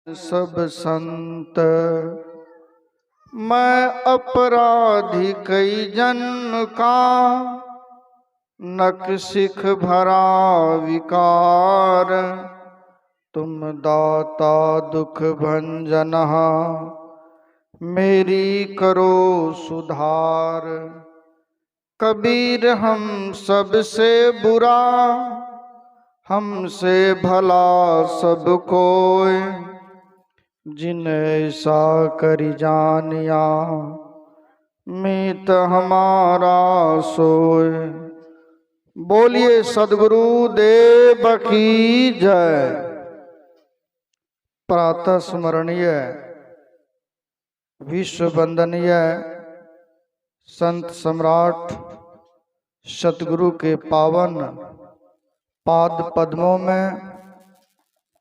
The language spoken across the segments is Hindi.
सब संत मैं अपराधी कई जन्म का, नक सिख भरा विकार। तुम दाता दुख भंजनहा, मेरी करो सुधार। कबीर हम सबसे बुरा, हमसे भला सब कोय। जिन ऐसा करि जानिया, मीत हमारा सोय। बोलिए सद्गुरु देव की जय। प्रातः स्मरणीय विश्व वंदनीय संत सम्राट सतगुरु के पावन पाद पद्मों में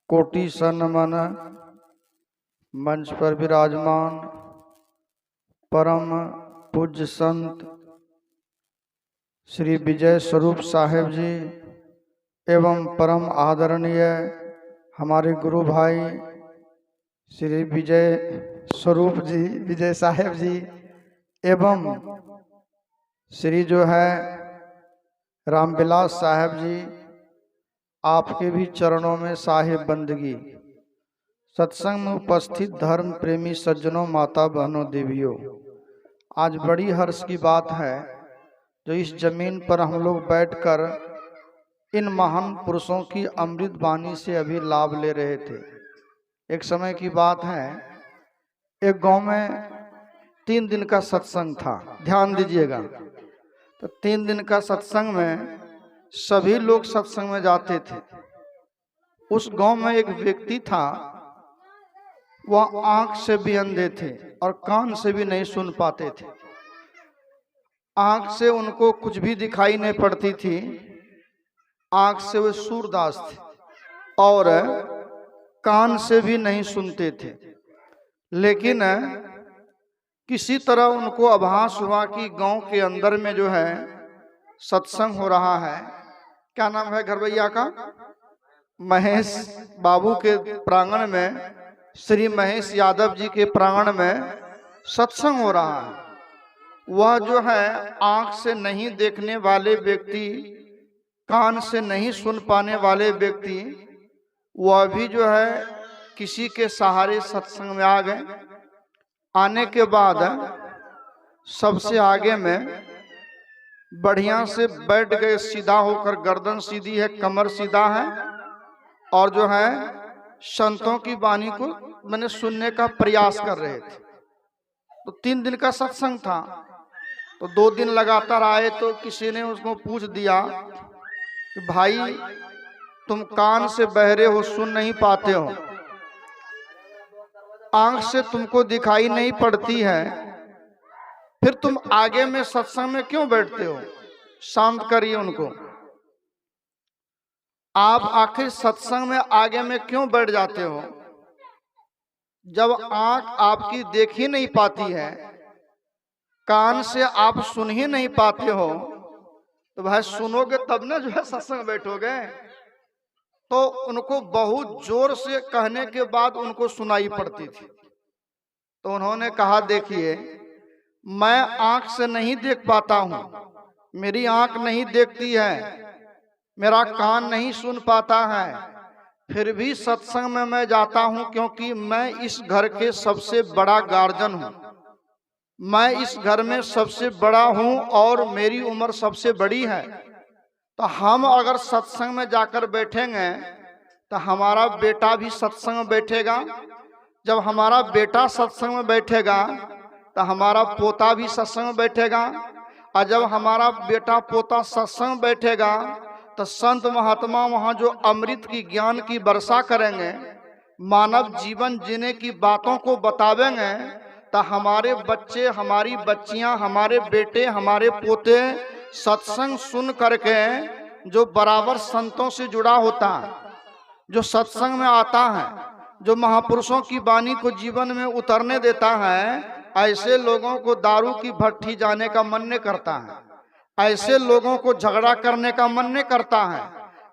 कोटि सनमन। मंच पर विराजमान परम पूज्य संत श्री विजय स्वरूप साहेब जी एवं परम आदरणीय हमारे गुरु भाई श्री विजय स्वरूप जी, विजय साहेब जी एवं श्री जो है रामविलास साहेब जी, आपके भी चरणों में साहिब बंदगी। सत्संग में उपस्थित धर्म प्रेमी सज्जनों, माता बहनों, देवियों, आज बड़ी हर्ष की बात है जो इस जमीन पर हम लोग बैठकर इन महान पुरुषों की अमृत वाणी से अभी लाभ ले रहे थे। एक समय की बात है, एक गांव में 3 दिन का सत्संग था। ध्यान दीजिएगा, तो 3 दिन का सत्संग में सभी लोग सत्संग में जाते थे। उस गांव में एक व्यक्ति था, वह आंख से भी अंधे थे और कान से भी नहीं सुन पाते थे। आंख से उनको कुछ भी दिखाई नहीं पड़ती थी, आंख से वे सूरदास थे और कान से भी नहीं सुनते थे। लेकिन किसी तरह उनको आभास हुआ कि गांव के अंदर में जो है सत्संग हो रहा है। क्या नाम है घर भैया का? महेश बाबू के प्रांगण में, श्री महेश यादव जी के प्रांगण में सत्संग हो रहा है। वह जो है आंख से नहीं देखने वाले व्यक्ति, कान से नहीं सुन पाने वाले व्यक्ति, वह भी जो है किसी के सहारे सत्संग में आ गए। आने के बाद सबसे आगे में बढ़िया से बैठ गए, सीधा होकर, गर्दन सीधी है, कमर सीधा है और जो है संतों की वाणी को मैंने सुनने का प्रयास कर रहे थे। तो 3 दिन का सत्संग था, तो 2 दिन लगातार आए तो किसी ने उसको पूछ दिया कि भाई तुम कान से बहरे हो, सुन नहीं पाते हो, आंख से तुमको दिखाई नहीं पड़ती है, फिर तुम आगे में सत्संग में क्यों बैठते हो? शांत करिए उनको। आप आखिर सत्संग में आगे में क्यों बैठ जाते हो? जब आंख आपकी देख ही नहीं पाती है, कान से आप सुन ही नहीं पाते हो, तो भाई सुनोगे तब ना जो है सत्संग बैठोगे। तो उनको बहुत जोर से कहने के बाद उनको सुनाई पड़ती थी। तो उन्होंने कहा, देखिए मैं आंख से नहीं देख पाता हूं, मेरी आंख नहीं देखती है, मेरा कान नहीं सुन पाता है, फिर भी सत्संग में मैं जाता हूं क्योंकि मैं इस घर के सबसे बड़ा गार्जियन हूं, मैं इस घर में सबसे बड़ा हूं और मेरी उम्र सबसे बड़ी है। तो हम अगर सत्संग में जाकर बैठेंगे तो हमारा बेटा भी सत्संग में बैठेगा, जब हमारा बेटा सत्संग में बैठेगा तो हमारा पोता भी सत्संग में बैठेगा, और जब हमारा बेटा पोता सत्संग में बैठेगा तो संत महात्मा वहाँ जो अमृत की ज्ञान की वर्षा करेंगे, मानव जीवन जीने की बातों को बतावेंगे, तो हमारे बच्चे, हमारी बच्चियां, हमारे बेटे, हमारे पोते सत्संग सुन करके जो बराबर संतों से जुड़ा होता है, जो सत्संग में आता है, जो महापुरुषों की वाणी को जीवन में उतरने देता है, ऐसे लोगों को दारू की भट्ठी जाने का मन नहीं करता है, ऐसे लोगों को झगड़ा करने का मन नहीं करता है,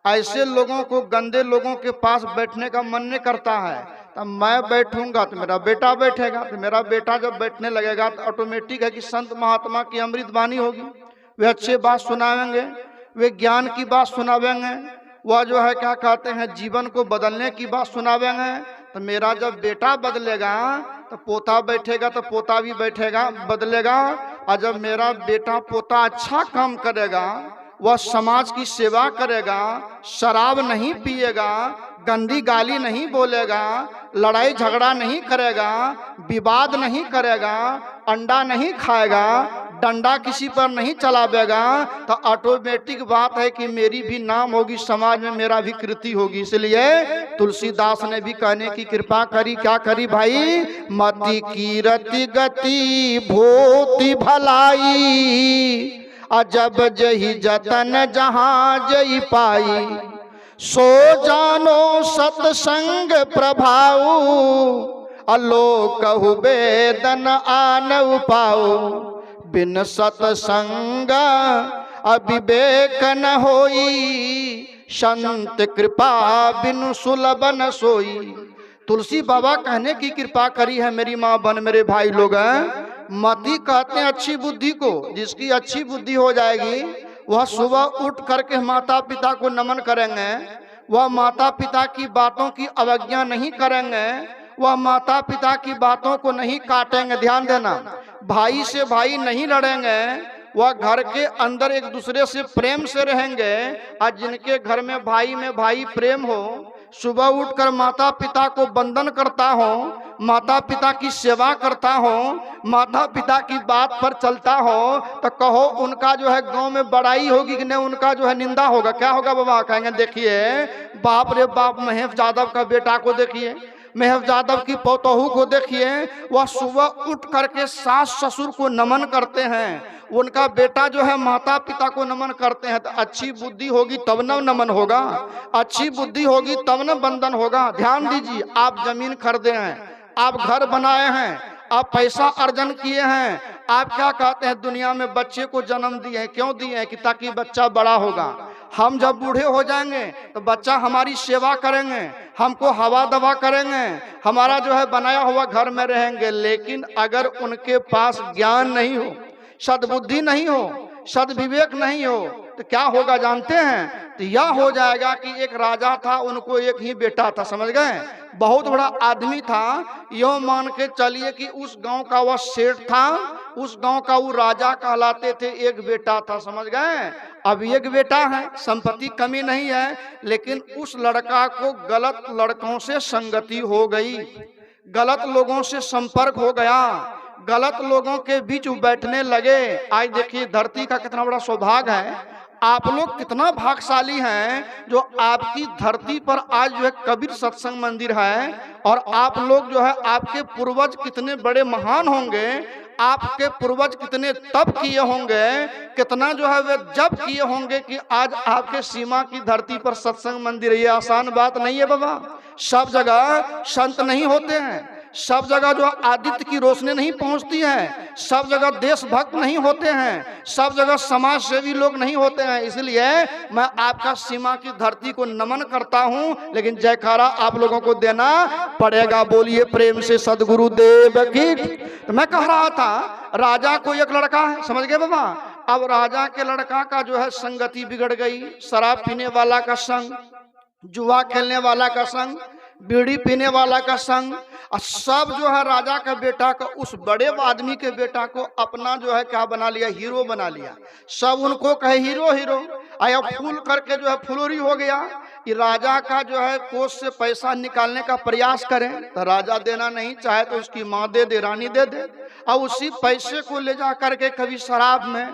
ऐसे लोगों को, गंदे लोगों के पास बैठने का मन नहीं करता है। तो तो मैं बैठूंगा तो मेरा बेटा बैठेगा, तो मेरा बेटा जब बैठने लगेगा तो ऑटोमेटिक है कि संत महात्मा की अमृत वाणी होगी, वे अच्छे बात सुनावेंगे, वे ज्ञान की बात सुनावेंगे, वह जो है क्या कहते हैं जीवन को बदलने की बात सुनावेंगे। तो मेरा जब बेटा बदलेगा तो पोता बैठेगा, तो पोता भी बैठेगा बदलेगा। और जब मेरा बेटा पोता अच्छा काम करेगा, वह समाज की सेवा करेगा, शराब नहीं पिएगा, गंदी गाली नहीं बोलेगा, लड़ाई झगड़ा नहीं करेगा, विवाद नहीं करेगा, अंडा नहीं खाएगा, डंडा किसी पर नहीं चलावेगा, तो ऑटोमेटिक बात है कि मेरी भी नाम होगी, समाज में मेरा भी कीर्ति होगी। इसलिए तुलसीदास ने भी कहने की कृपा करी, क्या करी भाई, मति कीरति गति भूति भलाई, अजब जही जतन जहां जई पाई, सो जानो सतसंग प्रभाव, अलोकहु वेदन आनव पाओ, बिन सतसंग अविवेक न होई, संत कृपा बिनु सुलभ न सोई। तुलसी बाबा कहने की कृपा करी है मेरी माँ बन मेरे भाई लोग हैं। मति कहते हैं अच्छी बुद्धि को, जिसकी अच्छी बुद्धि हो जाएगी वह सुबह उठ करके माता पिता को नमन करेंगे, वह माता पिता की बातों की अवज्ञा नहीं करेंगे, वह माता पिता की बातों को नहीं काटेंगे। ध्यान देना, भाई से भाई नहीं लड़ेंगे, वह घर के अंदर एक दूसरे से प्रेम से रहेंगे। और जिनके घर में भाई प्रेम हो, सुबह उठकर माता पिता को वंदन करता हो, माता पिता की सेवा करता हो, माता पिता की बात पर चलता हो, तो कहो उनका जो है गांव में बड़ाई होगी कि नहीं, उनका जो है निंदा होगा। क्या होगा बाबा, कहेंगे देखिए बाप रे बाप, महेश यादव का बेटा को देखिए, महेश यादव की पोतहू को देखिए, वह सुबह उठ करके सास ससुर को नमन करते हैं, उनका बेटा जो है माता पिता को नमन करते हैं। तो अच्छी बुद्धि होगी तब न नमन होगा, अच्छी बुद्धि होगी तब न बंधन होगा। ध्यान दीजिए, आप जमीन खरीदे हैं, आप घर बनाए हैं, आप पैसा अर्जन किए हैं, आप क्या कहते हैं दुनिया में बच्चे को जन्म दिए हैं, क्यों दिए हैं कि ताकि बच्चा बड़ा होगा, हम जब बूढ़े हो जाएंगे तो बच्चा हमारी सेवा करेंगे, हमको हवा दवा करेंगे, हमारा जो है बनाया हुआ घर में रहेंगे। लेकिन अगर उनके पास ज्ञान नहीं हो, सद्बुद्धि नहीं हो, सद्विवेक नहीं हो, तो क्या होगा जानते हैं, तो यह हो जाएगा कि एक राजा था, उनको एक ही बेटा था, समझ गए, बहुत बड़ा आदमी था, यो मान के चलिए कि उस गांव का वह सेठ था, उस गांव का वो राजा कहलाते थे, एक बेटा था, समझ गए। अब एक बेटा है, संपत्ति कमी नहीं है, लेकिन उस लड़का को गलत लड़कों से संगति हो गई, गलत लोगों से संपर्क हो गया, गलत लोगों के बीच बैठने लगे। आज देखिए धरती का कितना बड़ा सौभाग्य है, आप लोग कितना भाग्यशाली हैं जो आपकी धरती पर आज जो है कबीर सत्संग मंदिर है, और आप लोग जो है, आपके पूर्वज कितने बड़े महान होंगे, आपके पूर्वज कितने तप किए होंगे, कितना जो है वे जप किए होंगे कि आज आपके सीमा की धरती पर सत्संग मंदिर। ये आसान बात नहीं है बाबा, सब जगह संत नहीं होते हैं, सब जगह जो आदित्य की रोशनी नहीं पहुंचती है, सब जगह देशभक्त नहीं होते हैं, सब जगह समाज सेवी लोग नहीं होते हैं। इसलिए मैं आपका सीमा की धरती को नमन करता हूं, लेकिन जयकारा आप लोगों को देना पड़ेगा। बोलिए प्रेम से सदगुरु देव की। तो मैं कह रहा था राजा को एक लड़का है, समझ गए बाबा। अब राजा के लड़का का जो है संगति बिगड़ गई, शराब पीने वाला का संग, जुआ खेलने वाला का संग, बीड़ी पीने वाला का संग, और सब जो है राजा का बेटा को, उस बड़े आदमी के बेटा को अपना जो है क्या बना लिया, हीरो बना लिया। सब उनको कहे हीरो हीरो, आया फूल करके जो है फुलोरी हो गया कि राजा का जो है कोष से पैसा निकालने का प्रयास करें, तो राजा देना नहीं चाहे तो उसकी माँ दे दे, रानी दे दे, और उसी पैसे को ले जा करके कभी शराब में,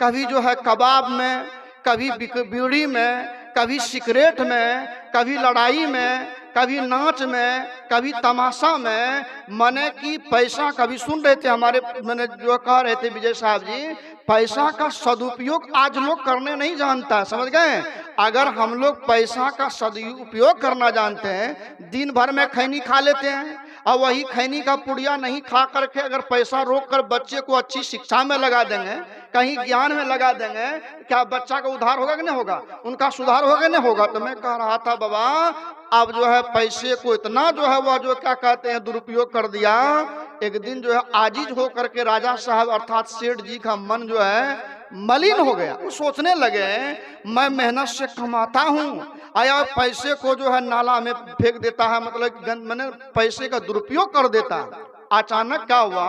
कभी जो है कबाब में, कभी बीड़ी में, कभी सिगरेट में, कभी लड़ाई में, कभी नाच में, कभी तमाशा में, मने की पैसा, कभी सुन रहे थे हमारे मैंने जो कह रहे थे विजय साहब जी, पैसा का सदुपयोग आज लोग करने नहीं जानता, समझ गए। अगर हम लोग पैसा का सदुपयोग करना जानते हैं, दिन भर में खैनी खा लेते हैं, और वही खैनी का पुड़िया नहीं खा करके अगर पैसा रोक कर बच्चे को अच्छी शिक्षा में लगा देंगे, कहीं ज्ञान में लगा देंगे, क्या बच्चा का उद्धार होगा कि नहीं होगा, उनका सुधार होगा नहीं होगा। तो मैं कह रहा था बाबा अब जो है पैसे को इतना जो है वह जो क्या कहते हैं दुरुपयोग कर दिया। एक दिन जो है आजीज हो करके राजा साहब अर्थात सेठ जी का मन जो है मलिन हो गया। वो सोचने लगे मैं मेहनत से कमाता हूँ, आया पैसे को जो है नाला में फेंक देता है, मतलब मैंने पैसे का दुरुपयोग कर देता। अचानक क्या हुआ,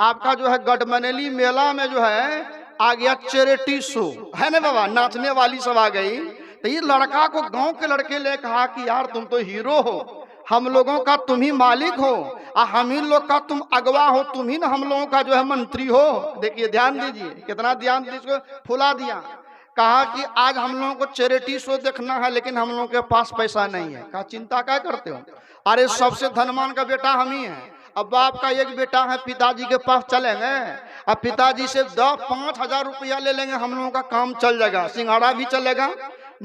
आपका जो है गढ़मनेली मेला में जो है आ गया चैरिटी शो, है ना बाबा, नाचने वाली सब आ गई। तो ये लड़का को गांव के लड़के ले कहा कि यार तुम तो हीरो हो, हम लोगों का तुम ही मालिक हो, हम ही लोग का तुम अगवा हो, तुम ही ना हम लोगों का जो है मंत्री हो। देखिए ध्यान दीजिए, कितना ध्यान दीजिए, फुला दिया। कहा कि आज हम लोगों को चैरिटी शो देखना है लेकिन हम लोगों के पास पैसा नहीं है। कहा चिंता क्या करते हो, अरे सबसे धनवान का बेटा हम ही है। अब बाप का एक बेटा है, पिताजी के पास चलेंगे, अब पिताजी से 5,000 रुपया ले लेंगे, हम लोगों का काम चल जाएगा, सिंघाड़ा भी चलेगा,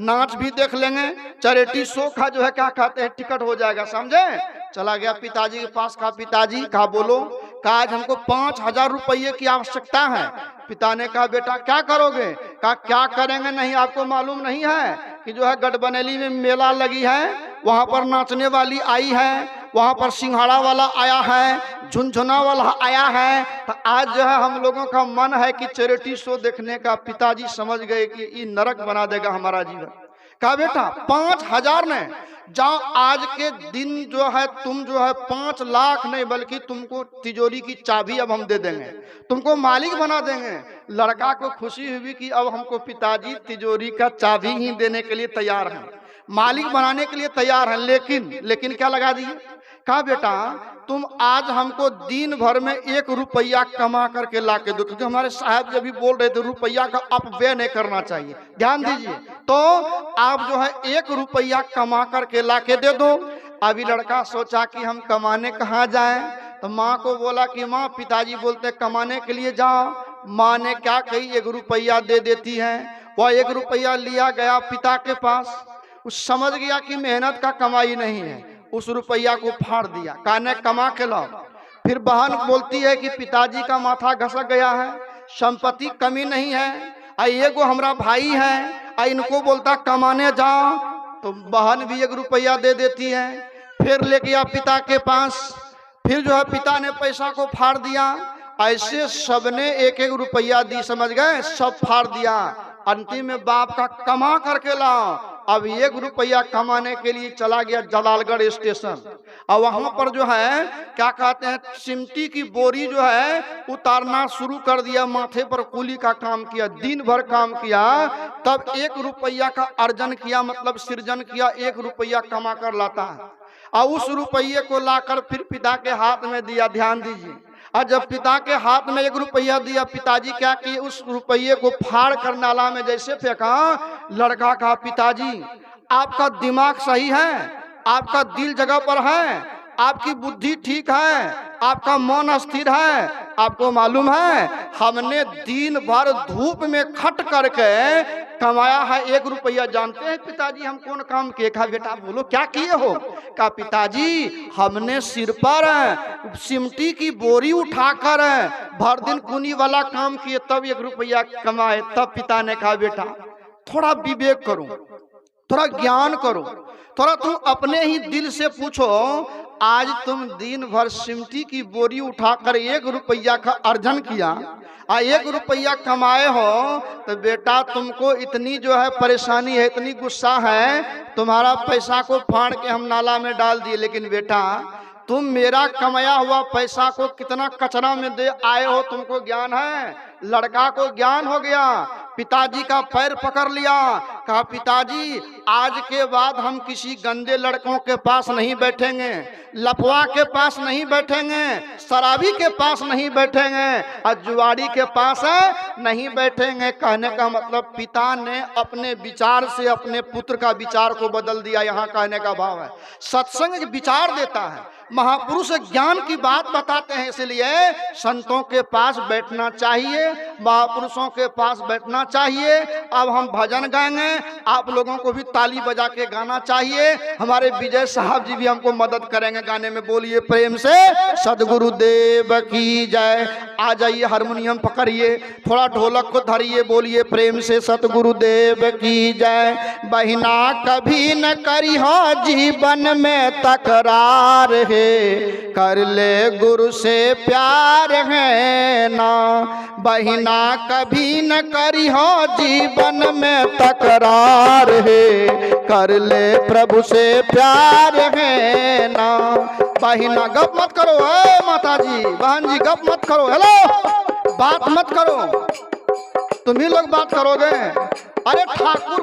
नाच भी देख लेंगे, चैरिटी शो का जो है क्या कहते हैं टिकट हो जाएगा, समझे। चला गया पिताजी के पास, कहा पिताजी, कहा बोलो, कहा आज हमको 5,000 रुपये की आवश्यकता है। पिता ने कहा बेटा क्या करोगे, कहा क्या करेंगे नहीं आपको मालूम नहीं है कि जो है गढ़बनेली में मेला लगी है, वहां पर नाचने वाली आई है, वहां पर सिंघाड़ा वाला आया है, झुनझुना वाला आया है, तो आज जो है हम लोगों का मन है कि चैरिटी शो देखने का। पिताजी समझ गए कि ये नरक बना देगा हमारा जीवन। कहा बेटा 5,000 ने जाओ, आज के दिन जो है तुम जो है 5 लाख नहीं बल्कि तुमको तिजोरी की चाबी अब हम दे देंगे, तुमको मालिक बना देंगे। लड़का को खुशी हुई कि अब हमको पिताजी तिजोरी का चाबी ही देने के लिए तैयार हैं, मालिक बनाने के लिए तैयार हैं। लेकिन क्या लगा दिए, कहा बेटा तुम आज हमको दिन भर में 1 रुपया कमा करके ला के दो, क्योंकि हमारे साहब जब भी बोल रहे थे रुपया का अपव्यय नहीं करना चाहिए, ध्यान दीजिए। तो आप जो है 1 रुपया कमा करके ला के दे दो। अभी लड़का सोचा कि हम कमाने कहाँ जाएं, तो माँ को बोला कि माँ पिताजी बोलते कमाने के लिए जाओ। माँ ने क्या कही, 1 रुपया दे देती है। वह 1 रुपया लिया गया पिता के पास, उस समझ गया कि मेहनत का कमाई नहीं है, उस रुपया को फाड़ दिया, कहने कमा के लाओ। फिर बहन बोलती है कि पिताजी का माथा घसक गया है, संपत्ति कमी नहीं है, एगो हमारा भाई है, इनको बोलता कमाने जाओ, तो बहन भी 1 रुपया दे देती है। फिर ले गया पिता के पास, फिर जो है पिता ने पैसा को फाड़ दिया। ऐसे सबने 1-1 रुपया दी, समझ गए, सब फाड़ दिया। अंतिम में बाप का कमा करके लाओ। अब 1 रुपया कमाने के लिए चला गया जलालगढ़ स्टेशन, और वहां पर जो है क्या कहते हैं सिमटी की बोरी जो है उतारना शुरू कर दिया, माथे पर कुली का काम किया, दिन भर काम किया, तब 1 रुपया का अर्जन किया, मतलब सृजन किया, 1 रुपया कमा कर लाता है, और उस रुपये को लाकर फिर पिता के हाथ में दिया। ध्यान दीजिए, और जब पिता के हाथ में 1 रुपया दिया, पिताजी क्या किए, उस रुपये को फाड़ कर नाला में जैसे फेंका। लड़का कहा पिताजी आपका दिमाग सही है, आपका दिल जगह पर है, आपकी बुद्धि ठीक है, आपका मन स्थिर है, आपको मालूम है हमने दिन भर धूप में खट करके कमाया है 1 रुपया। जानते हैं पिताजी हम कौन काम किए? कहा बेटा बोलो क्या किए हो? कहा पिताजी हमने सिर पर सिमटी की बोरी उठाकर भर दिन कुनी वाला काम किए, तब 1 रुपया कमाए। तब पिता ने कहा बेटा थोड़ा विवेक करो, थोड़ा ज्ञान करो, थोड़ा तुम अपने ही दिल से पूछो, आज तुम दिन भर सिमटी की बोरी उठाकर 1 रुपया का अर्जन किया, 1 रुपया कमाए हो, तो बेटा तुमको इतनी जो है परेशानी है, इतनी गुस्सा है, तुम्हारा पैसा को फाड़ के हम नाला में डाल दिए, लेकिन बेटा तुम मेरा कमाया हुआ पैसा को कितना कचरा में दे आए हो, तुमको ज्ञान है? लड़का को ज्ञान हो गया, पिताजी का पैर पकड़ लिया, कहा पिताजी आज के बाद हम किसी गंदे लड़कों के पास नहीं बैठेंगे, लफवा के पास नहीं बैठेंगे, शराबी के पास नहीं बैठेंगे, और जुआड़ी के पास नहीं बैठेंगे। कहने का मतलब पिता ने अपने विचार से अपने पुत्र का विचार को बदल दिया। यहाँ कहने का भाव है सत्संग विचार देता है, महापुरुष ज्ञान की बात बताते हैं, इसलिए संतों के पास बैठना चाहिए, महापुरुषों के पास बैठना चाहिए। अब हम भजन गाएंगे, आप लोगों को भी ताली बजा के गाना चाहिए। हमारे विजय साहब जी भी हमको मदद करेंगे गाने में। बोलिए प्रेम से सदगुरु देव की जय। आ जाइए, हारमोनियम पकड़िए, थोड़ा ढोलक को धरिए, बोलिए प्रेम से सतगुरु देव की जय। बहिना कभी न करी हो जीवन में तकरार है, कर ले गुरु से प्यार है ना। बहिना कभी न करी हो जीवन में तकरार है, कर ले प्रभु से प्यार है ना। बहिना गप मत करो, माता जी बहन जी गप मत करो, हेलो बात मत करो, तुम ही लोग बात करोगे। अरे ठाकुर